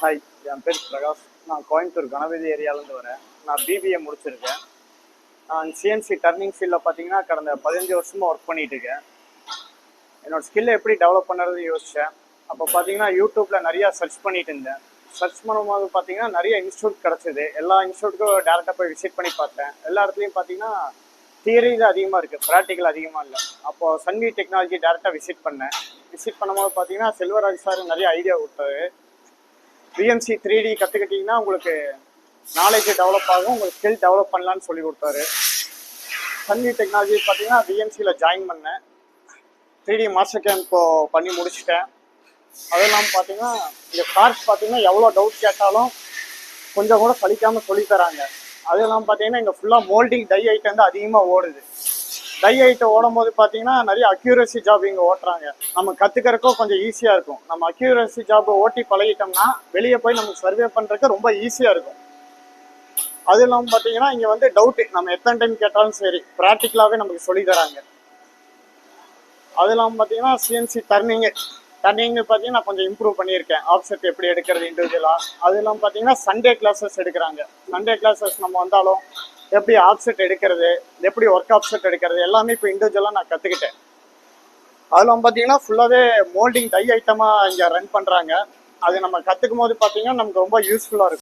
Hi, என் பேர் பிரகாஷ். நான் கோயம்புத்தூர் கணபதி ஏரியாவிலேருந்து வரேன். நான் பிபிஏ முடிச்சிருக்கேன். நான் சிஎன்சி டர்னிங் ஃபீல்டில் பார்த்தீங்கன்னா கடந்த 15 வருஷமாக ஒர்க் பண்ணிட்டு இருக்கேன். என்னோடய ஸ்கில்லை எப்படி டெவலப் பண்ணுறது யோசித்தேன். அப்போ பார்த்தீங்கன்னா யூடியூப்பில் நிறையா சர்ச் பண்ணிட்டு இருந்தேன். சர்ச் பண்ணும்போது பார்த்தீங்கன்னா நிறைய இன்ஸ்டியூட் கிடச்சிது. எல்லா இன்ஸ்டியூட்டுக்கும் டேரெக்டாக போய் விசிட் பண்ணி பார்த்தேன். எல்லா இடத்துலையும் பார்த்தீங்கன்னா தியரி தான் அதிகமாக இருக்குது, ப்ராக்டிக்கல் அதிகமாக இல்லை. அப்போது சன்வி டெக்னாலஜி டேரெக்டாக விசிட் பண்ணேன். விசிட் பண்ணும்போது பார்த்தீங்கன்னா செல்வராஜ் சார் நிறைய ஐடியா கொடுத்தாரு. பிஎம்சி 3D கற்றுக்கிட்டிங்கன்னா உங்களுக்கு நாலேஜ் டெவலப் ஆகும், உங்களுக்கு ஸ்கில் டெவலப் பண்ணலான்னு சொல்லி கொடுத்தாரு. சன்வி டெக்னாலஜி பார்த்தீங்கன்னா பிஎம்சியில் ஜாயின் பண்ணேன். 3D மாஸ்டர் கேம்ப் இப்போது பண்ணி முடிச்சிட்டேன். அதுவும் இல்லாமல் பார்த்தீங்கன்னா இந்த கார்ஸ் பார்த்தீங்கன்னா எவ்வளோ டவுட் கேட்டாலும் கொஞ்சம் கூட சலிக்காமல் சொல்லித்தராங்க. அதுவும் இல்லாமல் பார்த்தீங்கன்னா இங்கே ஃபுல்லாக மோல்டிங் டை ஐட்டம் வந்து அதிகமாக ஓடுது. டை ஐட்டம் ஓடும் போது பார்த்தீங்கன்னா நிறைய அக்யூரசி ஜாப் இங்கே ஓட்டுறாங்க. நம்ம கற்றுக்கிறதுக்கும் கொஞ்சம் ஈஸியாக இருக்கும். நம்ம அக்யூரசி ஜாப் ஓட்டி பழகிட்டோம்னா வெளியே போய் நமக்கு சர்வே பண்ணுறதுக்கு ரொம்ப ஈஸியாக இருக்கும். அதுவும் இல்லாமல் பார்த்தீங்கன்னா இங்கே வந்து டவுட்டு நம்ம எத்தனை டைம் கேட்டாலும் சரி ப்ராக்டிக்கலாகவே நமக்கு சொல்லி தராங்க. அதுவும் இல்லாமல் பார்த்தீங்கன்னா சிஎன்சி டர்னிங்கு பார்த்தீங்கன்னா நான் கொஞ்சம் இம்ப்ரூவ் பண்ணியிருக்கேன். ஆப்செட் எப்படி எடுக்கிறது இண்டிவிஜுவலாக. அதுவும் இல்லாமல் பார்த்தீங்கன்னா சண்டே கிளாஸஸ் எடுக்கிறாங்க. சண்டே கிளாஸஸ் நம்ம வந்தாலும் எப்படி ஆப்செட் எடுக்கிறது, எப்படி ஒர்க் ஆப்செட் எடுக்கிறது எல்லாமே இப்போ இண்டிவிஜுவலாக நான் கற்றுக்கிட்டேன். அதில் பார்த்தீங்கன்னா ஃபுல்லாகவே மோல்டிங் டை ஐட்டமாக இங்கே ரன் பண்ணுறாங்க. அது நம்ம கற்றுக்கும் போது பார்த்தீங்கன்னா நமக்கு ரொம்ப யூஸ்ஃபுல்லாக இருக்கும்.